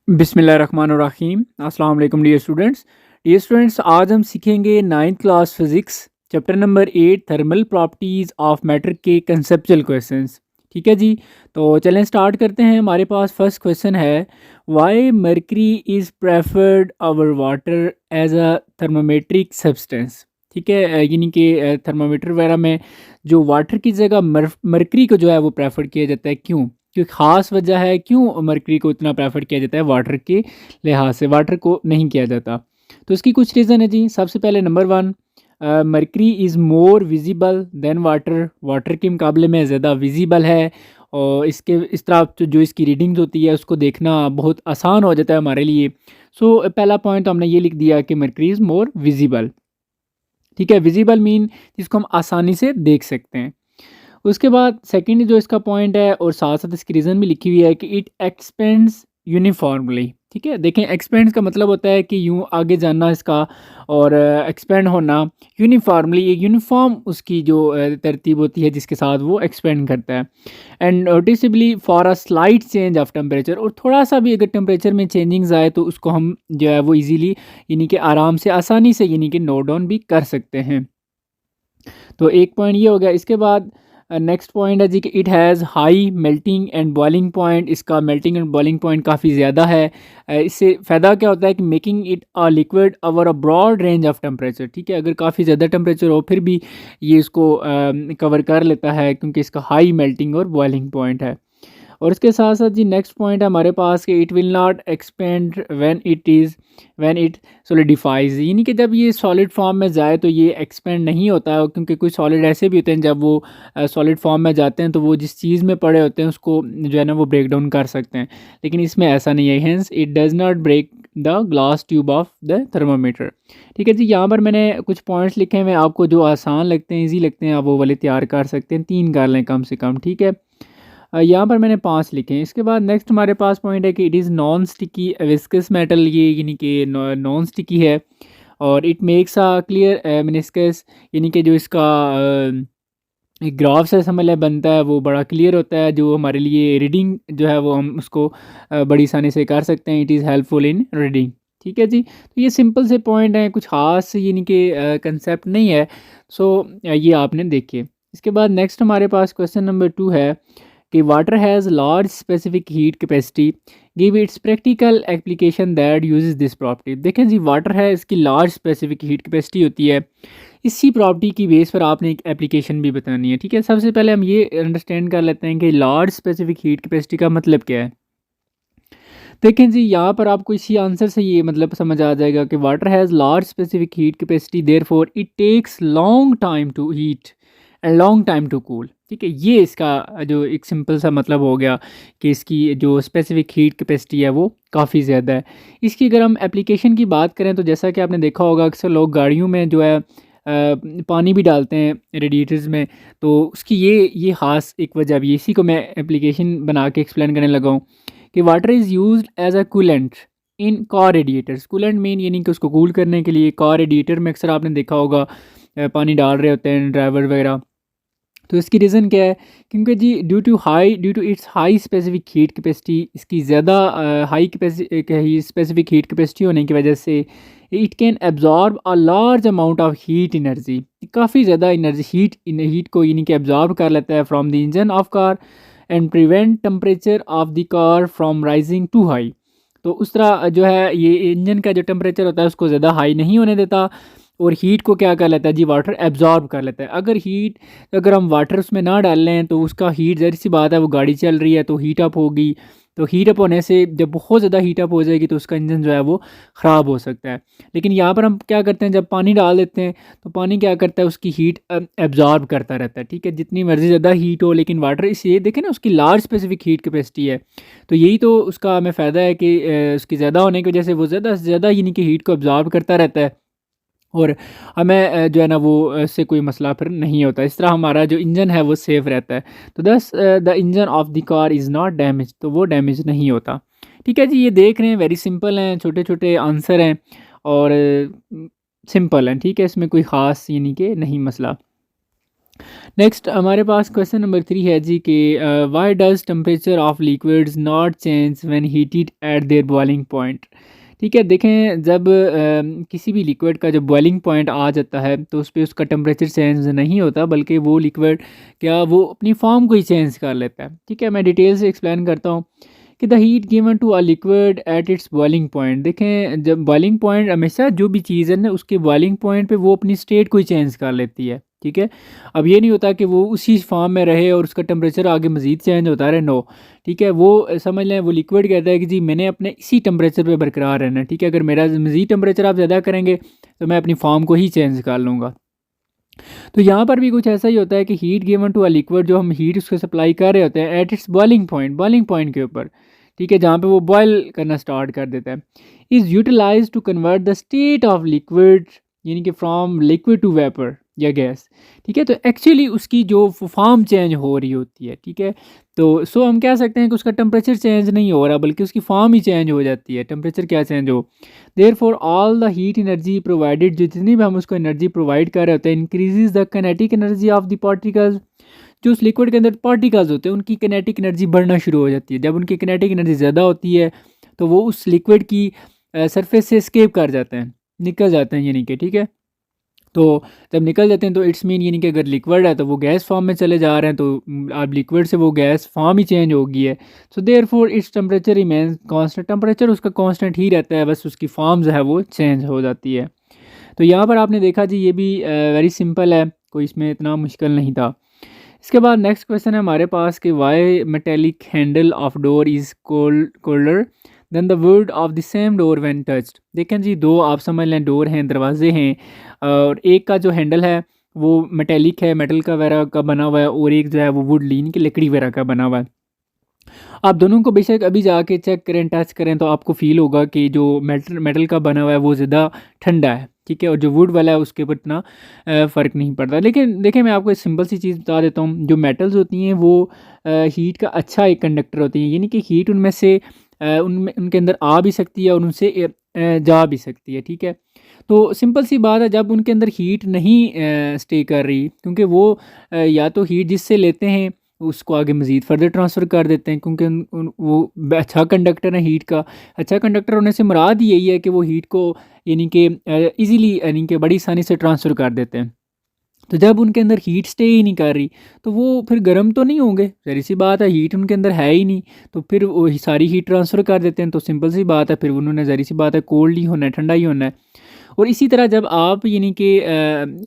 बिस्मिल्लाहिर्रहमानिर्रहीम। अस्सलाम वालेकुम डियर स्टूडेंट्स, आज हम सीखेंगे ninth class physics chapter number 8 thermal properties of matter के कंसेप्चुअल क्वेश्चंस। ठीक है जी, तो चलें स्टार्ट करते हैं। हमारे पास फर्स्ट क्वेश्चन है, why mercury is preferred over water as a thermometric substance. ठीक है, यानी कि थर्मामीटर वगैरह में जो वाटर की जगह मरकरी को जो है वो प्रेफर किया जाता है। क्यों? कोई ख़ास वजह है क्यों मरकरी को इतना प्रेफर किया जाता है वाटर के लिहाज से, वाटर को नहीं किया जाता? तो इसकी कुछ रीज़न है जी। सबसे पहले number one, mercury is more visible than water. Water के मुकाबले में ज़्यादा विजिबल है और इसके इस तरह जो इसकी रीडिंग्स होती है उसको देखना बहुत आसान हो जाता है हमारे लिए। सो पहला पॉइंट तो हमने ये लिख दिया कि मरकरी इज़ मोर विजिबल। ठीक है, विजिबल मीन जिसको हम आसानी से देख सकते हैं। उसके बाद सेकंड जो इसका पॉइंट है और साथ साथ इसकी रीज़न भी लिखी हुई है कि इट एक्सपेंड्स यूनिफॉर्मली। ठीक है, देखें एक्सपेंड्स का मतलब होता है कि यूँ आगे जाना इसका, और एक्सपेंड होना यूनिफॉर्मली, एक यूनिफॉर्म उसकी जो तरतीब होती है जिसके साथ वो एक्सपेंड करता है। And noticeably for a slight change of temperature, और थोड़ा सा भी अगर टेम्परेचर में चेंजिंग्स आए तो उसको हम जो है वो इजीली यानी कि आराम से आसानी से यानी कि नोट डाउन भी कर सकते हैं। तो एक पॉइंट ये हो गया। इसके बाद नेक्स्ट पॉइंट है जी कि it has high melting and boiling point. इसका मेल्टिंग एंड बॉइलिंग पॉइंट काफ़ी ज़्यादा है। इससे फ़ायदा क्या होता है कि making it a liquid over a broad range of temperature. ठीक है, अगर काफ़ी ज़्यादा टेम्परेचर हो फिर भी ये इसको कवर कर लेता है क्योंकि इसका हाई मेल्टिंग और बॉइलिंग पॉइंट है। और इसके साथ साथ जी नेक्स्ट पॉइंट है हमारे पास कि it will not expand when it solidifies, यानी कि जब ये सॉलिड फॉर्म में जाए तो ये एक्सपेंड नहीं होता है, क्योंकि कुछ सॉलिड ऐसे भी होते हैं जब वो सॉलिड फॉर्म में जाते हैं तो वो जिस चीज़ में पड़े होते हैं उसको जो है ना वो ब्रेक डाउन कर सकते हैं, लेकिन इसमें ऐसा नहीं है। Hence it does not break the glass tube of the thermometer. ठीक है जी, यहाँ पर मैंने कुछ पॉइंट्स लिखे हैं, आपको जो आसान लगते हैं ईजी लगते हैं आप वो वाले तैयार कर सकते हैं, 3 कर लें कम से कम। ठीक है, यहाँ पर मैंने 5 लिखे हैं। इसके बाद नेक्स्ट हमारे पास पॉइंट है कि it is non sticky viscous metal, ये यानी कि नॉन स्टिकी है और it makes a clear meniscus, यानी कि जो इसका एक ग्राफ से समझ लें बनता है वो बड़ा क्लियर होता है, जो हमारे लिए रीडिंग जो है वो हम उसको बड़ी आसानी से कर सकते हैं। It is helpful in reading. ठीक है जी, तो ये सिंपल से पॉइंट हैं, कुछ ख़ास यानी कि कंसेप्ट नहीं है। सो ये आपने देखिए। इसके बाद नेक्स्ट हमारे पास क्वेश्चन नंबर 2 है कि water has large specific heat capacity, give its practical application that uses this property. देखें जी, वाटर है, इसकी लार्ज स्पेसिफिक हीट कैपेसिटी होती है। इसी प्रॉपर्टी की बेस पर आपने एक एप्लीकेशन भी बतानी है। ठीक है, सबसे पहले हम ये अंडरस्टैंड कर लेते हैं कि लार्ज स्पेसिफिक हीट कैपेसिटी का मतलब क्या है। देखें जी, यहाँ पर आपको इसी आंसर से ये मतलब समझ आ जाएगा कि water has large specific heat capacity, therefore it takes long time to heat and long time to cool. ठीक है, ये इसका जो एक सिंपल सा मतलब हो गया कि इसकी जो स्पेसिफिक हीट कैपेसिटी है वो काफ़ी ज़्यादा है। इसकी अगर हम एप्लीकेशन की बात करें तो जैसा कि आपने देखा होगा अक्सर लोग गाड़ियों में जो है पानी भी डालते हैं रेडिएटर्स में, तो उसकी ये ख़ास एक वजह भी है। इसी को मैं एप्लीकेशन बना के एक्सप्लेन करने लगा हूँ कि water is used as a coolant in car radiators. Coolant mean यानी कि उसको कूल करने के लिए कार रेडिएटर में अक्सर आपने देखा होगा पानी डाल रहे होते हैं ड्राइवर वगैरह। तो इसकी रीज़न क्या है? क्योंकि जी due to its high specific heat capacity, इसकी ज़्यादा हाई स्पेसिफिक हीट कैपेसिटी होने की वजह से it can absorb a large amount of heat energy. काफ़ी ज़्यादा एनर्जी हीट को यानी कि एब्जॉर्ब कर लेता है from the engine of car and prevent temperature of the car from rising too high. तो उस तरह जो है ये इंजन का जो टेम्परेचर होता है उसको ज़्यादा हाई नहीं होने देता, और हीट को क्या कर लेता है जी, वाटर एब्जॉर्ब कर लेता है। अगर हम वाटर उसमें ना डाल लें तो उसका हीट, ज़ाहिर सी बात है वो गाड़ी चल रही है तो हीट अप होगी, तो हीट अप होने से जब बहुत ज़्यादा हीट अप हो जाएगी तो उसका इंजन जो है वो ख़राब हो सकता है। लेकिन यहाँ पर हम क्या करते हैं, जब पानी डाल देते हैं तो पानी क्या करता है, उसकी हीट एब्जॉर्ब करता रहता है। ठीक है, जितनी मर्ज़ी ज़्यादा हीट हो, लेकिन वाटर इसलिए देखें ना उसकी लार्ज स्पेसिफिक हीट कैपेसिटी है, तो यही तो उसका हमें फ़ायदा है कि उसकी ज़्यादा होने की वजह से वो ज़्यादा से ज़्यादा यानी कि हीट को एब्जॉर्ब करता रहता है, और हमें जो है ना वो इससे कोई मसला फिर नहीं होता। इस तरह हमारा जो इंजन है वो सेफ़ रहता है। तो दस the engine of the car is not damage, तो वो डैमेज नहीं होता। ठीक है जी, ये देख रहे हैं वेरी सिंपल हैं, छोटे छोटे आंसर हैं और सिंपल हैं। ठीक है, इसमें कोई ख़ास यानी कि नहीं मसला। नेक्स्ट हमारे पास क्वेश्चन नंबर 3 है जी कि why does temperature of liquids not change when heated eight there boiling point. ठीक है, देखें जब किसी भी लिक्विड का जब बॉइलिंग पॉइंट आ जाता है तो उस पे उसका टेम्परेचर चेंज नहीं होता, बल्कि वो लिक्विड क्या वो अपनी फॉर्म को ही चेंज कर लेता है। ठीक है, मैं डिटेल से एक्सप्लेन करता हूँ कि the heat given to a liquid at its boiling point. देखें जब बॉइलिंग पॉइंट हमेशा जो भी चीज़ है ना उसके बॉइलिंग पॉइंट पे वो अपनी स्टेट को ही चेंज कर लेती है। ठीक है, अब ये नहीं होता कि वो उसी फॉर्म में रहे और उसका टेम्परेचर आगे मज़ीद चेंज होता रहे, नो। ठीक है, वो समझ लें वो लिक्विड कहता है कि जी मैंने अपने इसी टेम्परेचर पे बरकरार रहना है। ठीक है, अगर मेरा मज़ीद टेम्परेचर आप ज़्यादा करेंगे तो मैं अपनी फॉर्म को ही चेंज कर लूँगा। तो यहाँ पर भी कुछ ऐसा ही होता है कि heat given to a liquid, जो हम हीट उसको सप्लाई कर रहे होते हैं एट इट्स बॉइलिंग पॉइंट के ऊपर, ठीक है, जहाँ पे वो बॉयल करना स्टार्ट कर देता है, is utilise to convert the state of liquid, यानी कि फ्रॉम लिक्विड टू वेपर या गैस। ठीक है, तो एक्चुअली उसकी जो फॉर्म चेंज हो रही होती है। ठीक है, तो सो हम कह सकते हैं कि उसका टेम्परेचर चेंज नहीं हो रहा बल्कि उसकी फॉर्म ही चेंज हो जाती है, टेम्परेचर क्या चेंज हो। Therefore all the heat energy provided, जितनी भी हम उसको एनर्जी प्रोवाइड कर रहे होते हैं, increases the kinetic energy of the particles. जो उस लिक्विड के अंदर पार्टिकल्स होते हैं उनकी काइनेटिक एनर्जी बढ़ना शुरू हो जाती है। जब उनकी काइनेटिक एनर्जी ज़्यादा होती है तो वो उस लिक्विड की सरफेस से एस्केप कर जाते हैं, निकल जाते हैं, यानी कि ठीक है। तो जब निकल जाते हैं तो इट्स मीन यानी कि अगर लिक्विड है तो वो गैस फॉर्म में चले जा रहे हैं, तो अब लिक्विड से वो गैस फॉर्म ही चेंज हो गई है। So therefore its temperature remains constant, temperature उसका कांस्टेंट ही रहता है, बस उसकी फॉर्म जो है वो चेंज हो जाती है। तो यहाँ पर आपने देखा जी ये भी वेरी सिंपल है, कोई इसमें इतना मुश्किल नहीं था। इसके बाद नेक्स्ट क्वेश्चन है हमारे पास कि why metallic handle of door is colder than the wood of the same door when touched. देखें जी दो आप समझ लें डोर हैं, दरवाजे हैं, और एक का जो हैंडल है वो मेटेलिक है, मेटल का वगैरह का बना हुआ है, और एक जो है वो वुड लीन की लकड़ी वगैरह का बना हुआ है। आप दोनों को बेशक अभी जाके चेक करें, टच करें, तो आपको फील होगा कि जो मेटल मेटल का बना हुआ है वो ज़्यादा ठंडा है। ठीक है, और जो वुड वाला है उसके ऊपर इतना फ़र्क नहीं पड़ता। लेकिन देखिए मैं आपको एक सिंपल सी चीज़ बता देता हूँ, जो मेटल्स होती हैं वो हीट का अच्छा एक कंडक्टर होती हैं, यानी कि हीट उनमें से उनमें उनके अंदर आ भी सकती है और उनसे जा भी सकती है। ठीक है, तो सिंपल सी बात है, जब उनके अंदर हीट नहीं स्टे कर रही, क्योंकि वो या तो हीट जिससे लेते हैं उसको आगे मज़ीद फर्दर ट्रांसफ़र कर देते हैं, क्योंकि वो अच्छा कंडक्टर है हीट का। अच्छा कंडक्टर होने से मुराद यही है कि वो हीट को यानी कि ईज़िली यानी कि बड़ी आसानी से ट्रांसफ़र कर देते हैं। तो जब उनके अंदर हीट स्टे ही नहीं कर रही तो वो फिर गर्म तो नहीं होंगे, ज़ाहिर सी बात है, हीट उनके अंदर है ही नहीं, तो फिर वो सारी हीट ट्रांसफ़र कर देते हैं। तो सिंपल सी बात है, फिर उन्होंने ज़ाहिर सी बात है कोल्ड ही होना है, ठंडा ही होना है। और इसी तरह जब आप यानी कि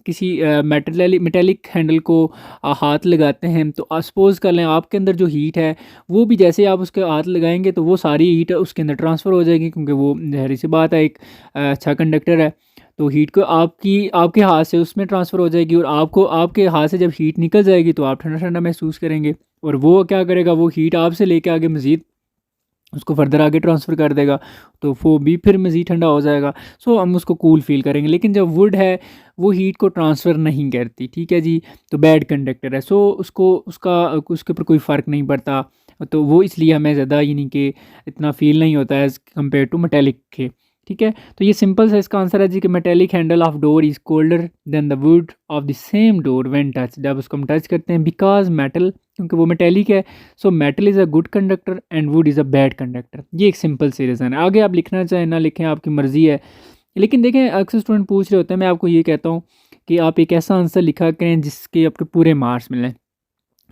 किसी मेटेलिक हैंडल को हाथ लगाते हैं, तो सपोज़ कर लें आपके अंदर जो हीट है वो भी जैसे आप उसके हाथ लगाएंगे तो वो सारी हीट उसके अंदर ट्रांसफ़र हो जाएगी, क्योंकि वो ज़ाहिर सी बात है एक अच्छा कंडक्टर है। तो हीट को आपके हाथ से उसमें ट्रांसफ़र हो जाएगी, और आपको आपके हाथ से जब हीट निकल जाएगी तो आप ठंडा ठंडा महसूस करेंगे, और वो क्या करेगा, वो हीट आपसे लेके आगे मज़ीद उसको फर्दर आगे ट्रांसफ़र कर देगा, तो वो भी फिर मज़ीद ठंडा हो जाएगा। सो हम उसको कूल फील करेंगे। लेकिन जब वुड है वो हीट को ट्रांसफ़र नहीं करती, ठीक है जी, तो बैड कंडक्टर है। सो उसके ऊपर कोई फ़र्क नहीं पड़ता, तो वो इसलिए हमें ज़्यादा यानी कि इतना फील नहीं होता है एज़ कम्पेयर टू मेटेलिक के। ठीक है, तो ये सिंपल सा इसका आंसर है जी कि metallic handle of door is colder than the wood of the same door when touch. जब उसको हम टच करते हैं, बिकॉज मेटल, क्योंकि वो मेटेलिक है, so metal is a good conductor and would is a bad conductor. ये एक सिंपल सी रीज़न है। आगे आप लिखना चाहें ना लिखें, आपकी मर्ज़ी है। लेकिन देखें अक्सर स्टूडेंट पूछ रहे होते हैं, मैं आपको ये कहता हूँ कि आप एक ऐसा आंसर लिखा करें जिसके आपके पूरे मार्क्स मिलें।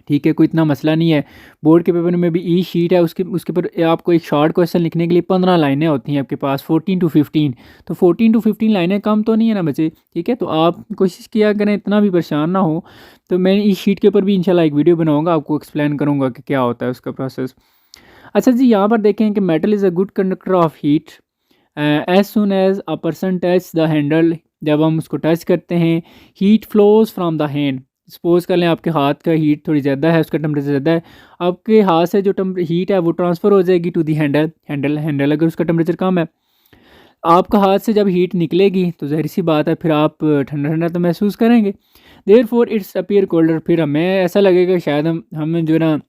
ठीक है, कोई इतना मसला नहीं है। बोर्ड के पेपर में भी ई शीट है, उसके उसके ऊपर आपको एक शॉर्ट क्वेश्चन लिखने के लिए 15 लाइनें होती हैं आपके पास, 14 टू 15। तो 14 टू 15 लाइनें कम तो नहीं है ना बच्चे। ठीक है, तो आप कोशिश किया करें, इतना भी परेशान ना हो। तो मैं इस शीट के ऊपर भी इंशाल्लाह एक वीडियो बनाऊंगा, आपको एक्सप्लेन करूंगा कि क्या होता है उसका प्रोसेस। अच्छा जी, यहाँ पर देखें कि metal is a good conductor of heat as soon as a person touch the handle. जब हम उसको टच करते हैं, heat flows from the hand. Suppose कर लें आपके हाथ का हीट थोड़ी ज़्यादा है, उसका टेम्परेचर ज़्यादा है, आपके हाथ से जो हीट है वो ट्रांसफ़र हो जाएगी टू दी हैंडल अगर उसका टेम्परेचर कम है। आपका हाथ से जब हीट निकलेगी तो ज़ाहिर सी बात है फिर आप ठंडा ठंडा तो महसूस करेंगे। Therefore its appear colder, फिर हमें ऐसा लगेगा शायद हम जो है ना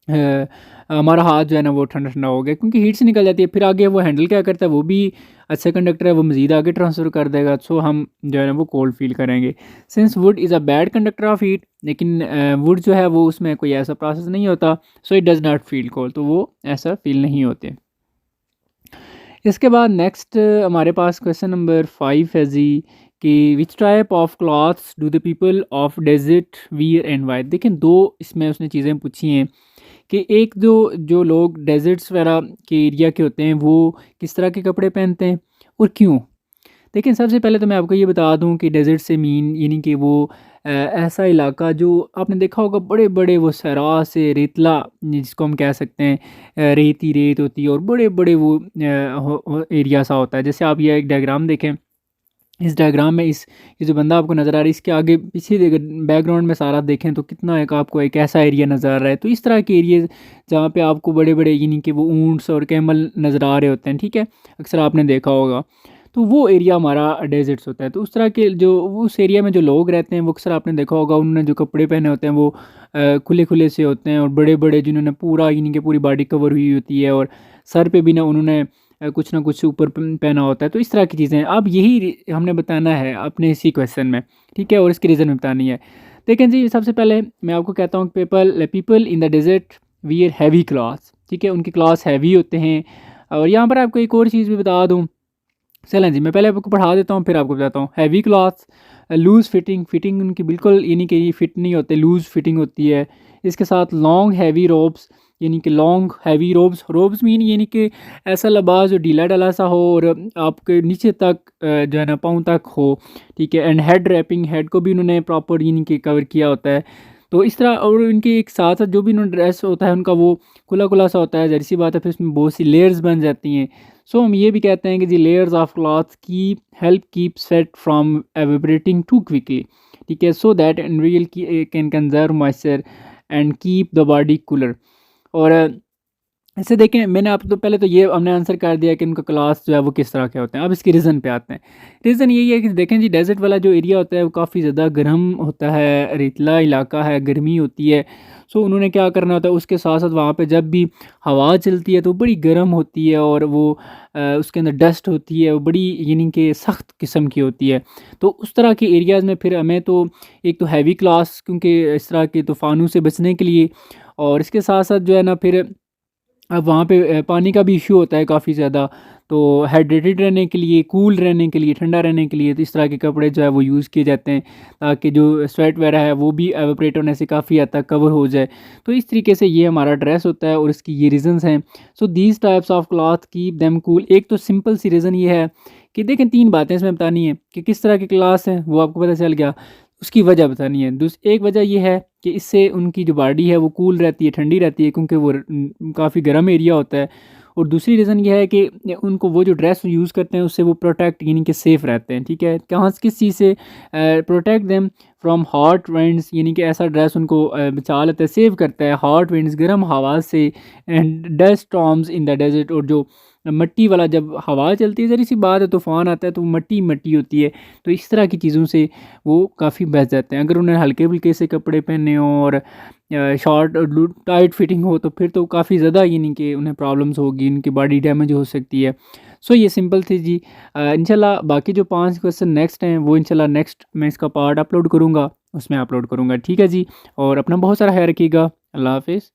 हमारा हाथ जो है ना वो ठंडा ठंडा हो गया, क्योंकि हीट से निकल जाती है। फिर आगे वो हैंडल क्या करता है, वो भी अच्छा कंडक्टर है, वो मज़ीद आगे ट्रांसफ़र कर देगा, सो हम जो है ना वो कोल्ड फील करेंगे। Since would is a bad conductor of heat, लेकिन वुड जो है वो उसमें कोई ऐसा प्रोसेस नहीं होता, so it does not feel cold, तो वो ऐसा फील नहीं होते। इसके बाद नेक्स्ट हमारे पास क्वेश्चन नंबर 5 है जी, कि which type of clothes do the people of desert wear and why. देखें, दो इसमें उसने चीज़ें पूछी हैं कि एक जो जो लोग डेजर्ट्स वगैरह के एरिया के होते हैं वो किस तरह के कपड़े पहनते हैं और क्यों। देखिए, सबसे पहले तो मैं आपको ये बता दूं कि डेजर्ट से मीन यानी कि वो ऐसा इलाका जो आपने देखा होगा, बड़े बड़े वो सहरा से रेतला जिसको हम कह सकते हैं, रेत ही रेत होती है और बड़े बड़े वो एरिया सा होता है। जैसे आप ये एक डायग्राम देखें, इस डायग्राम में इस ये जो बंदा आपको नज़र आ रहा है, इसके आगे पीछे बैकग्राउंड में सारा देखें तो कितना एक आपको एक ऐसा एरिया नज़र आ रहा है। तो इस तरह के एरिए जहाँ पे आपको बड़े बड़े यानी कि वो ऊंट्स और कैमल नज़र आ रहे होते हैं, ठीक है, अक्सर आपने देखा होगा, तो वो एरिया हमारा डेजर्ट्स होता है। तो उस तरह के जो उस एरिया में जो लोग रहते हैं वो अक्सर आपने देखा होगा, उन्होंने जो कपड़े पहने होते हैं वो खुले खुले से होते हैं और बड़े बड़े, जिन्होंने पूरा यानी कि पूरी बॉडी कवर हुई होती है और सर पे भी कुछ ना कुछ ऊपर पहना होता है। तो इस तरह की चीज़ें अब यही हमने बताना है अपने इसी क्वेश्चन में, ठीक है, और इसकी रीज़न में बतानी है। देखें जी, सबसे पहले मैं आपको कहता हूँ people people in the desert wear heavy clothes, ठीक है, उनके क्लॉथ्स हैवी होते हैं। और यहाँ पर आपको एक और चीज़ भी बता दूँ, चलें जी, मैं पहले आपको पढ़ा देता हूँ फिर आपको बताता हूँ। Heavy clothes loose fitting, fitting उनकी बिल्कुल यानी कि फिट नहीं होते, लूज़ फिटिंग होती है। इसके साथ लॉन्ग हैवी रोब्स, यानी कि long heavy ropes, ropes mean यानी कि ऐसा लिबास जो ढीला ढाला सा हो और आपके नीचे तक जो है ना पाँव तक हो, ठीक है। एंड हेड रैपिंग, हेड को भी उन्होंने प्रॉपर यानी कि कवर किया होता है। तो इस तरह, और इनके एक साथ साथ जो भी उन्होंने ड्रेस होता है उनका वो खुला खुला सा होता है, ज़ाहिर सी बात है, फिर उसमें बहुत सी लेयर्स बन जाती हैं। सो हम ये भी कहते हैं कि जी लेयर्स ऑफ क्लॉथ की help keep sweat from evaporating too quickly, ठीक है, so that real can conserve moisture and keep the body cooler. और ऐसे देखें, मैंने आप तो पहले तो ये हमने आंसर कर दिया कि इनका क्लास जो है वो किस तरह के होते हैं। अब इसके रीज़न पे आते हैं। रीज़न यही है कि देखें जी, डेजर्ट वाला जो एरिया होता है वो काफ़ी ज़्यादा गर्म होता है, रेतला इलाका है, गर्मी होती है। सो उन्होंने क्या करना होता है, उसके साथ साथ वहाँ पे जब भी हवा चलती है तो बड़ी गर्म होती है और वो उसके अंदर डस्ट होती है, वो बड़ी यानी कि सख्त किस्म की होती है। तो उस तरह के एरियाज़ में फिर हमें तो एक तो हैवी क्लास, क्योंकि इस तरह के तूफ़ानों से बचने के लिए, और इसके साथ साथ जो है ना फिर अब वहाँ पे पानी का भी इशू होता है काफ़ी ज़्यादा। तो हाइड्रेटेड रहने के लिए, कूल रहने के लिए, ठंडा रहने के लिए, तो इस तरह के कपड़े जो है वो यूज़ किए जाते हैं, ताकि जो स्वेट वगैरह है वो भी एवेपोरेट होने से काफ़ी हद तक कवर हो जाए। तो इस तरीके से ये हमारा ड्रेस होता है और इसकी ये रीज़न्स हैं। So these types of cloth keep them cool. एक तो सिंपल सी रीज़न ये है कि देखें, 3 बातें इसमें बतानी है कि किस तरह के क्लास हैं वो आपको पता चल गया, उसकी वजह बतानी है। एक वजह ये है कि इससे उनकी जो बॉडी है वो कूल रहती है, ठंडी रहती है, क्योंकि वो काफ़ी गर्म एरिया होता है। और दूसरी रीज़न ये है कि उनको वो जो ड्रेस यूज़ करते हैं उससे वो प्रोटेक्ट यानी कि सेफ़ रहते हैं, ठीक है। कहाँ से, किस चीज़ से? Protect them from hot winds, यानी कि ऐसा ड्रेस उनको बचा लेता है, सेव करता है हॉट विंड्स, गर्म हवा से, and dust storms in the desert. और जो मट्टी वाला जब हवा चलती है, ज़री सी बात है, तूफ़ान आता है तो मट्टी मट्टी होती है, तो इस तरह की चीज़ों से वो काफ़ी बच जाते हैं। अगर उन्हें हल्के फुल्के से कपड़े पहने हों और शॉर्ट टाइट फिटिंग हो तो फिर तो काफ़ी ज़्यादा यानी कि उन्हें प्रॉब्लम्स होगी, उनकी बॉडी डैमेज हो सकती है। सो ये सिंपल थी जी। इंशाल्लाह बाकी जो 5 क्वेश्चन नेक्स्ट हैं वो इंशाल्लाह नेक्स्ट मैं इसका पार्ट अपलोड करूँगा, उसमें अपलोड करूँगा, ठीक है जी। और अपना बहुत सारा ख्याल रखिएगा। अल्लाह हाफ़िज़।